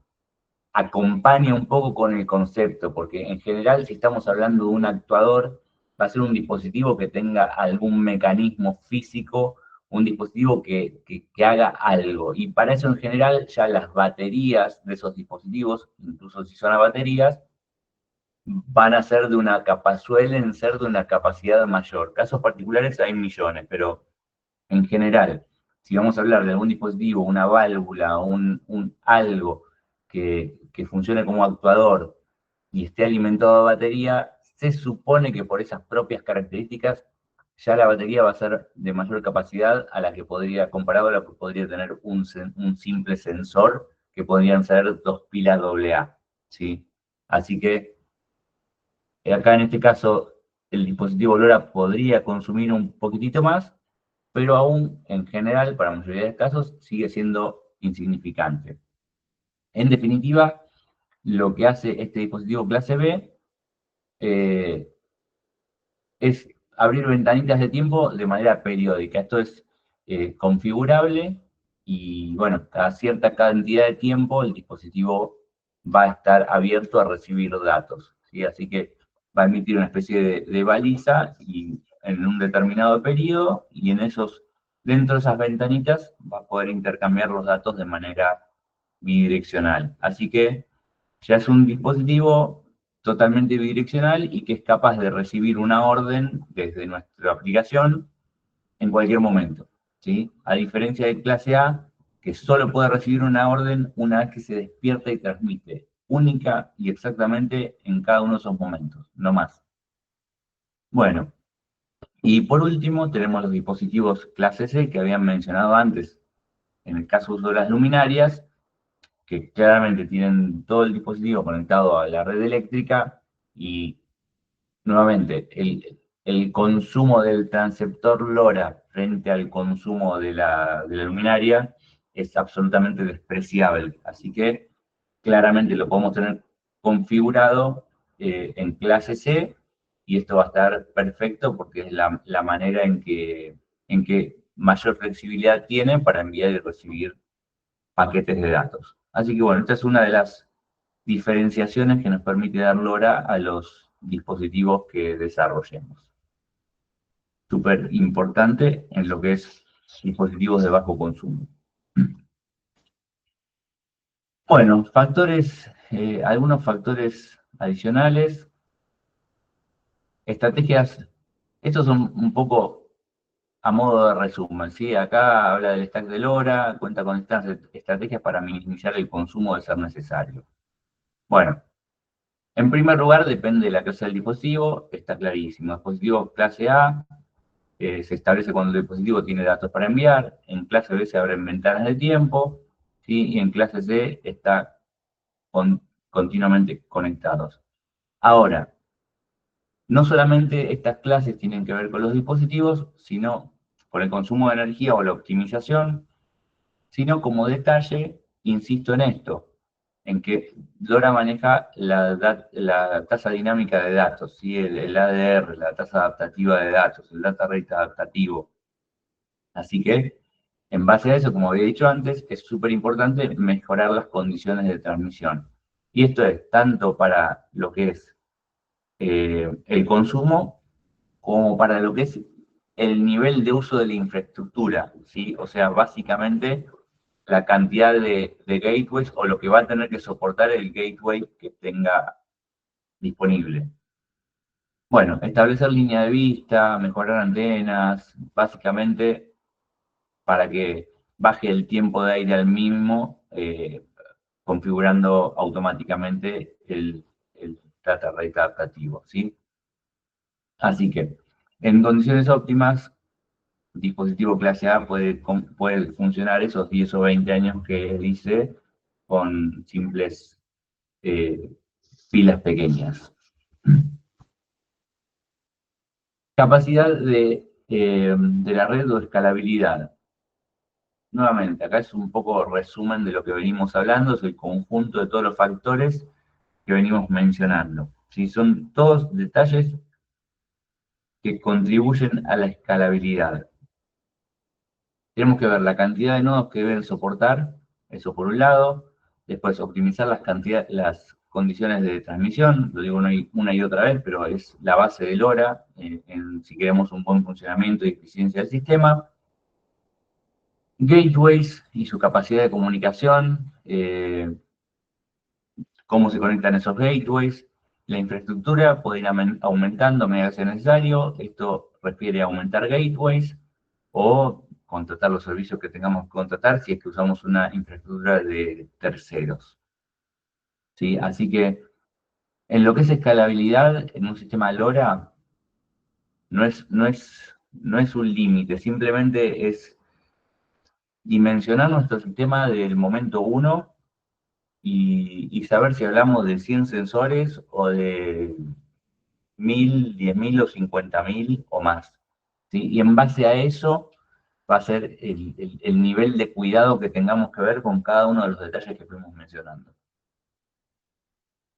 acompaña un poco con el concepto, porque en general si estamos hablando de un actuador, va a ser un dispositivo que tenga algún mecanismo físico, un dispositivo que haga algo. Y para eso en general ya las baterías de esos dispositivos, incluso si son a baterías, van a ser de una capa, suelen ser de una capacidad mayor. Casos particulares hay millones, pero en general, si vamos a hablar de algún dispositivo, una válvula, algo que funcione como actuador y esté alimentado de batería, se supone que por esas propias características ya la batería va a ser de mayor capacidad a la que podría, comparado a la que podría tener un simple sensor, que podrían ser dos pilas AA, ¿sí? Así que acá en este caso el dispositivo LoRa podría consumir un poquitito más, pero aún en general, para la mayoría de casos, sigue siendo insignificante. En definitiva, lo que hace este dispositivo clase B es abrir ventanitas de tiempo de manera periódica. Esto es configurable y, bueno, cada cierta cantidad de tiempo el dispositivo va a estar abierto a recibir datos, ¿sí? Así que va a emitir una especie de baliza y en un determinado periodo y dentro de esas ventanitas va a poder intercambiar los datos de manera bidireccional. Así que ya es un dispositivo totalmente bidireccional y que es capaz de recibir una orden desde nuestra aplicación en cualquier momento, ¿sí? A diferencia de clase A, que solo puede recibir una orden una vez que se despierta y transmite, única y exactamente en cada uno de esos momentos, no más. Bueno, y por último tenemos los dispositivos clase C que habían mencionado antes. En el caso de las luminarias, que claramente tienen todo el dispositivo conectado a la red eléctrica y nuevamente el consumo del transceptor LoRa frente al consumo de la luminaria es absolutamente despreciable. Así que claramente lo podemos tener configurado en clase C y esto va a estar perfecto porque es la manera en que mayor flexibilidad tiene para enviar y recibir paquetes de datos. Así que bueno, esta es una de las diferenciaciones que nos permite dar LoRa a los dispositivos que desarrollemos. Súper importante en lo que es dispositivos de bajo consumo. Bueno, algunos factores adicionales, estrategias, estos son un poco a modo de resumen, ¿sí? Acá habla del stack de LoRa, cuenta con estas estrategias para minimizar el consumo de ser necesario. Bueno, en primer lugar, depende de la clase del dispositivo, está clarísimo. Dispositivo clase A se establece cuando el dispositivo tiene datos para enviar, en clase B se abren ventanas de tiempo, ¿sí? Y en clase C está continuamente conectados. Ahora, no solamente estas clases tienen que ver con los dispositivos, sino con el consumo de energía o la optimización, sino como detalle, insisto en esto, en que LoRa maneja la tasa dinámica de datos, ¿sí? el ADR, la tasa adaptativa de datos, el data rate adaptativo. Así que, en base a eso, como había dicho antes, es súper importante mejorar las condiciones de transmisión. Y esto es tanto para lo que es el consumo, como para lo que es el nivel de uso de la infraestructura, ¿sí? O sea, básicamente la cantidad de gateways o lo que va a tener que soportar el gateway que tenga disponible. Bueno, establecer línea de vista, mejorar antenas, básicamente para que baje el tiempo de aire al mínimo, configurando automáticamente el data rate adaptativo, ¿sí? Así que, en condiciones óptimas, dispositivo clase A puede funcionar esos 10 o 20 años que dice con simples eh, pilas pequeñas. Capacidad de la red o escalabilidad. Nuevamente, acá es un poco resumen de lo que venimos hablando, es el conjunto de todos los factores que venimos mencionando. ¿Sí? Son todos detalles que contribuyen a la escalabilidad. Tenemos que ver la cantidad de nodos que deben soportar, eso por un lado. Después, optimizar las condiciones de transmisión, lo digo una y otra vez, pero es la base del LoRa, si queremos un buen funcionamiento y eficiencia del sistema. Gateways y su capacidad de comunicación, cómo se conectan esos gateways. La infraestructura puede ir aumentando a medida que sea necesario. Esto refiere a aumentar gateways o contratar los servicios que tengamos que contratar si es que usamos una infraestructura de terceros. ¿Sí? Así que en lo que es escalabilidad en un sistema LoRa, no es un límite, simplemente es dimensionar nuestro sistema del momento uno y saber si hablamos de 100 sensores o de 1000, 10.000 o 50.000 o más. ¿Sí? Y en base a eso va a ser el nivel de cuidado que tengamos que ver con cada uno de los detalles que fuimos mencionando.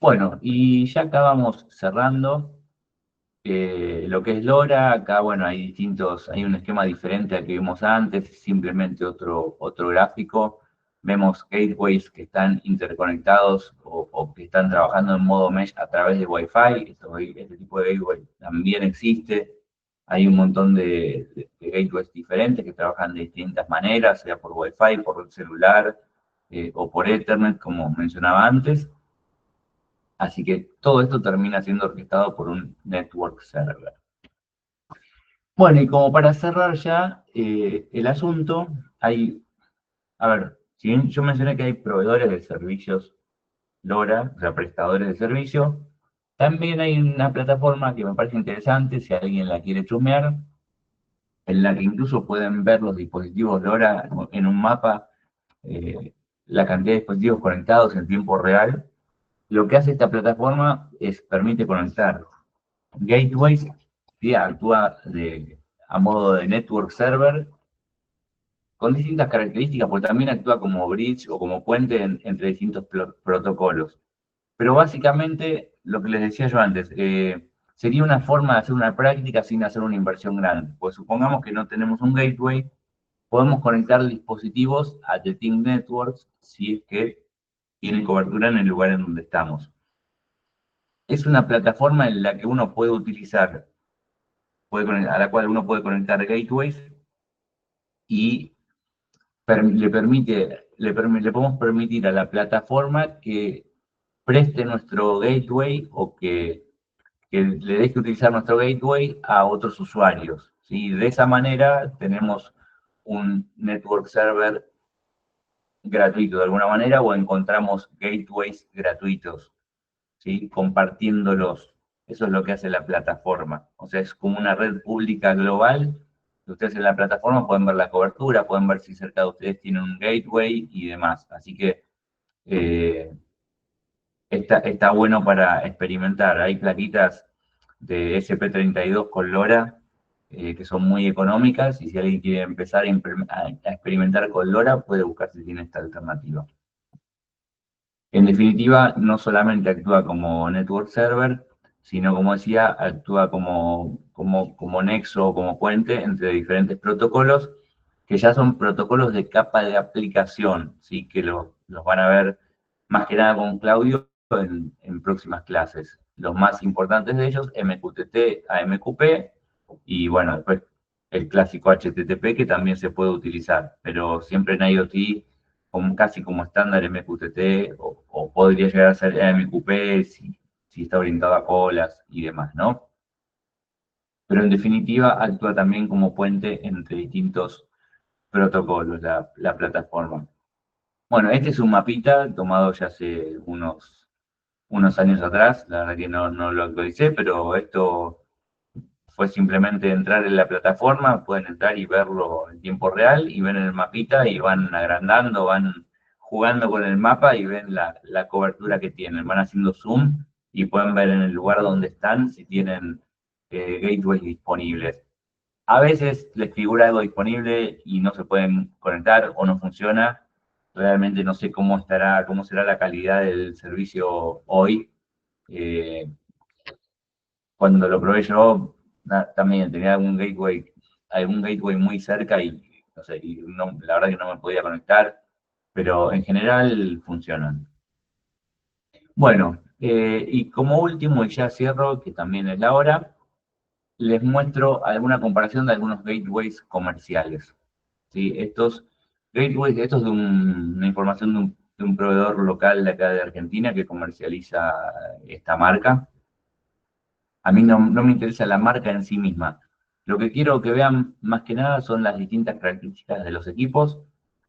Bueno, y ya acá vamos cerrando lo que es LoRa. Acá, bueno, hay un esquema diferente al que vimos antes, simplemente otro gráfico. Vemos gateways que están interconectados o que están trabajando en modo mesh a través de Wi-Fi. Este tipo de gateway también existe. Hay un montón de gateways diferentes que trabajan de distintas maneras, sea por Wi-Fi, por celular o por Ethernet, como mencionaba antes. Así que todo esto termina siendo orquestado por un network server. Bueno, y como para cerrar ya el asunto, a ver, si bien yo mencioné que hay proveedores de servicios LoRa, o sea, prestadores de servicio, también hay una plataforma que me parece interesante, si alguien la quiere chusmear, en la que incluso pueden ver los dispositivos LoRa en un mapa, la cantidad de dispositivos conectados en tiempo real. Lo que hace esta plataforma es permite conectar gateways, ¿sí? Actúa a modo de network server con distintas características, porque también actúa como bridge o como puente entre distintos protocolos. Pero básicamente, lo que les decía yo antes, sería una forma de hacer una práctica sin hacer una inversión grande. Pues supongamos que no tenemos un gateway, podemos conectar dispositivos a The Think Networks si es que tienen cobertura en el lugar en donde estamos. Es una plataforma en la que uno puede utilizar, a la cual uno puede conectar gateways y le podemos permitir a la plataforma que preste nuestro gateway o que le deje utilizar nuestro gateway a otros usuarios. ¿Sí? De esa manera tenemos un network server gratuito de alguna manera o encontramos gateways gratuitos, ¿sí? Compartiéndolos. Eso es lo que hace la plataforma. O sea, es como una red pública global. Ustedes en la plataforma pueden ver la cobertura, pueden ver si cerca de ustedes tienen un gateway y demás. Así que eh, está bueno para experimentar. Hay plaquitas de SP32 con LoRa que son muy económicas y si alguien quiere empezar a experimentar con LoRa puede buscar si tiene esta alternativa. En definitiva, no solamente actúa como network server, sino, como decía, actúa como nexo o como puente entre diferentes protocolos, que ya son protocolos de capa de aplicación, ¿sí? Que los van a ver más que nada con Claudio en próximas clases. Los más importantes de ellos, MQTT a MQP, y bueno, después el clásico HTTP que también se puede utilizar, pero siempre en IoT casi como estándar MQTT o podría llegar a ser MQP si está orientado a colas y demás, ¿no? pero en definitiva actúa también como puente entre distintos protocolos, la plataforma. Bueno, este es un mapita tomado ya hace unos años atrás, la verdad que no lo actualicé, pero esto fue simplemente entrar en la plataforma, pueden entrar y verlo en tiempo real y ven el mapita y van agrandando, van jugando con el mapa y ven la cobertura que tienen, van haciendo zoom y pueden ver en el lugar donde están si tienen gateways disponibles. A veces les figura algo disponible y no se pueden conectar o no funciona. Realmente no sé cómo será la calidad del servicio hoy. Eh, Cuando lo probé yo, también tenía algún gateway muy cerca y no sé, la verdad que no me podía conectar, pero en general funcionan. Bueno, y como último, y ya cierro, que también es la hora, les muestro alguna comparación de algunos gateways comerciales. ¿Sí? Estos gateways, esto es una información de un proveedor local de acá de Argentina que comercializa esta marca. A mí no me interesa la marca en sí misma. Lo que quiero que vean más que nada son las distintas características de los equipos.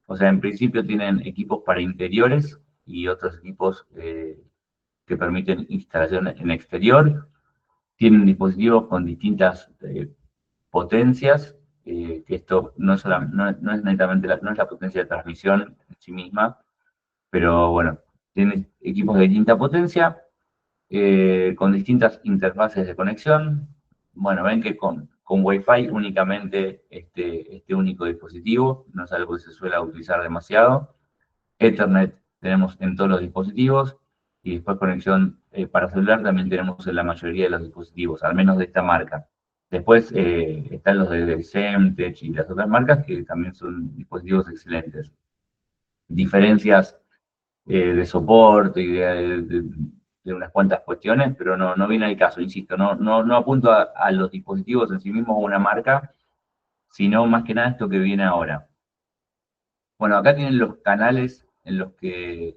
O sea, en principio tienen equipos para interiores y otros equipos que permiten instalación en exterior. Tienen dispositivos con distintas potencias, que esto no es netamente no es la potencia de transmisión en sí misma, pero bueno, tienen equipos de distinta potencia con distintas interfaces de conexión. Bueno, ven que con Wi-Fi únicamente este único dispositivo, no es algo que se suele utilizar demasiado. Ethernet tenemos en todos los dispositivos y después conexión para celular también tenemos en la mayoría de los dispositivos, al menos de esta marca. Después están los de Semtech y las otras marcas que también son dispositivos excelentes. Diferencias de soporte y de unas cuantas cuestiones, pero no viene al caso, insisto, no apunto a los dispositivos en sí mismos o una marca, sino más que nada esto que viene ahora. Bueno, acá tienen los canales en los que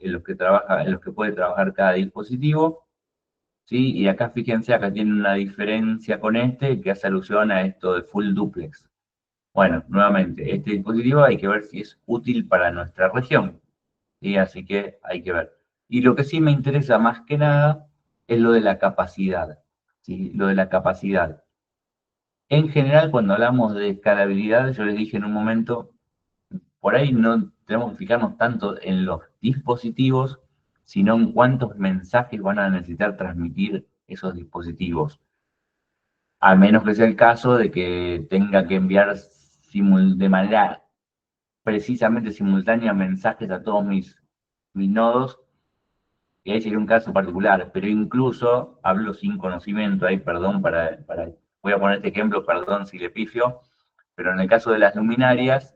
puede trabajar cada dispositivo, ¿sí? Y acá fíjense, acá tienen una diferencia con este que hace alusión a esto de full duplex. Bueno, nuevamente, este dispositivo hay que ver si es útil para nuestra región, ¿sí? Así que hay que ver. Y lo que sí me interesa más que nada es lo de la capacidad, ¿sí? Lo de la capacidad. En general, cuando hablamos de escalabilidad, yo les dije en un momento, por ahí no tenemos que fijarnos tanto en los dispositivos, sino en cuántos mensajes van a necesitar transmitir esos dispositivos. A menos que sea el caso de que tenga que enviar de manera precisamente simultánea mensajes a todos mis nodos, y ahí sería un caso particular, pero incluso hablo sin conocimiento, ahí perdón voy a poner este ejemplo, perdón si le pifio, pero en el caso de las luminarias,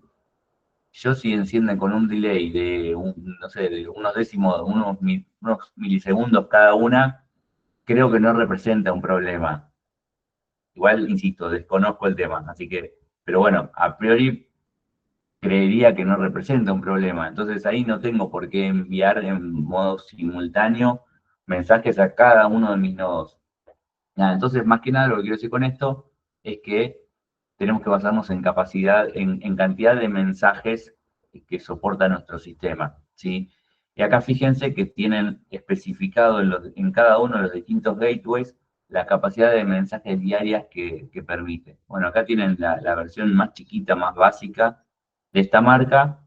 yo si encienden con un delay de, no sé, de unos décimos, unos milisegundos cada una, creo que no representa un problema. Igual, insisto, desconozco el tema, así que, pero bueno, a priori creería que no representa un problema. Entonces ahí no tengo por qué enviar en modo simultáneo mensajes a cada uno de mis nodos. Nada, entonces, más que nada, lo que quiero decir con esto es que tenemos que basarnos en capacidad, en cantidad de mensajes que soporta nuestro sistema, ¿sí? Y acá fíjense que tienen especificado en cada uno de los distintos gateways la capacidad de mensajes diarias que permite. Bueno, acá tienen la versión más chiquita, más básica de esta marca,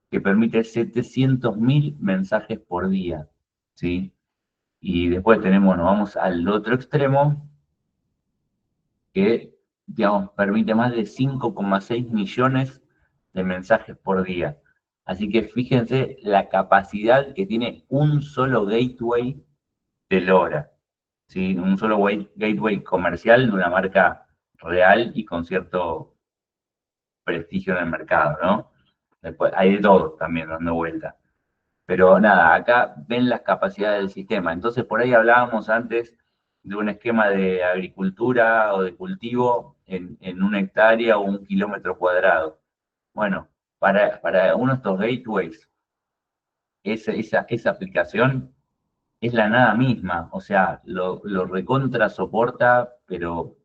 que permite 700.000 mensajes por día, ¿sí? Y después nos vamos al otro extremo, que, digamos, permite más de 5,6 millones de mensajes por día. Así que fíjense la capacidad que tiene un solo gateway de LoRa, ¿sí? Un solo gateway comercial de una marca real y con cierto prestigio en el mercado, ¿no? Después, hay de todo también dando vuelta. Pero nada, acá ven las capacidades del sistema. Entonces, por ahí hablábamos antes de un esquema de agricultura o de cultivo en una hectárea o un kilómetro cuadrado. Bueno, para uno de estos gateways, esa aplicación es la nada misma. O sea, lo recontra soporta, pero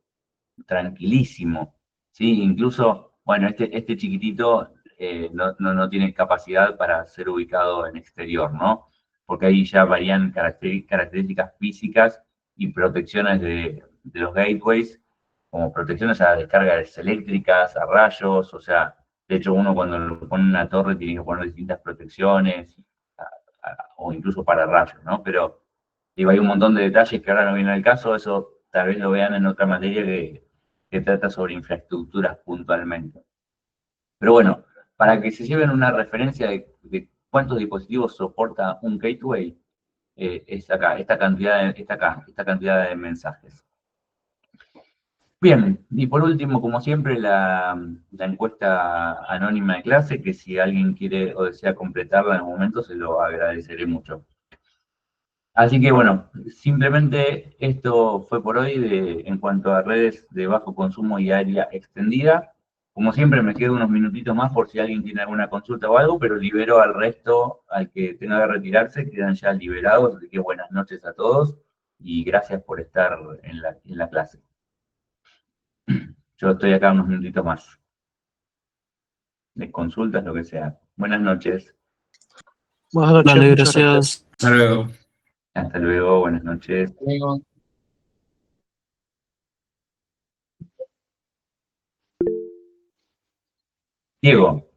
tranquilísimo, ¿sí? Incluso, bueno, este chiquitito no tiene capacidad para ser ubicado en exterior, ¿no? Porque ahí ya varían características físicas y protecciones de los gateways, como protecciones a descargas eléctricas, a rayos, o sea, de hecho uno cuando lo pone en una torre tiene que poner distintas protecciones, o incluso para rayos, ¿no? Pero digo, hay un montón de detalles que ahora no vienen al caso, eso tal vez lo vean en otra materia que trata sobre infraestructuras puntualmente. Pero bueno, para que se lleven una referencia de cuántos dispositivos soporta un gateway, es acá, esta cantidad de mensajes. Bien, y por último, como siempre, la encuesta anónima de clase, que si alguien quiere o desea completarla en el momento, se lo agradeceré mucho. Así que bueno, simplemente esto fue por hoy en cuanto a redes de bajo consumo y área extendida. Como siempre, me quedo unos minutitos más por si alguien tiene alguna consulta o algo, pero libero al resto, al que tenga que retirarse, quedan ya liberados. Así que buenas noches a todos y gracias por estar en la clase. Yo estoy acá unos minutitos más. De consultas, lo que sea. Buenas noches. Buenas noches, Dale, muchas gracias. gracias. Hasta luego. Hasta luego, buenas noches. Hasta luego. Diego,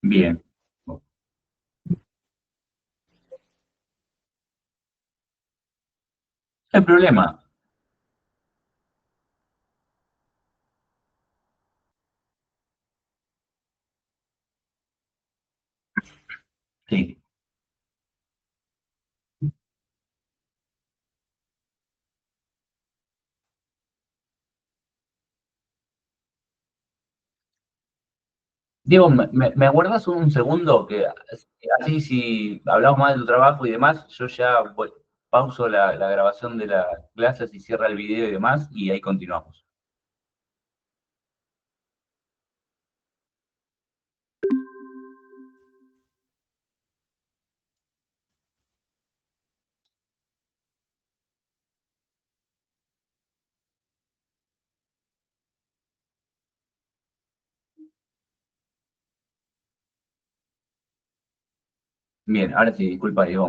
bien. No hay problema. Sí. Diego, ¿me aguardas un segundo? Que así si hablamos más de tu trabajo y demás, yo ya pauso la grabación de la clase, si cierra el video y demás, y ahí continuamos. Bien, ahora sí, disculpa, Diego.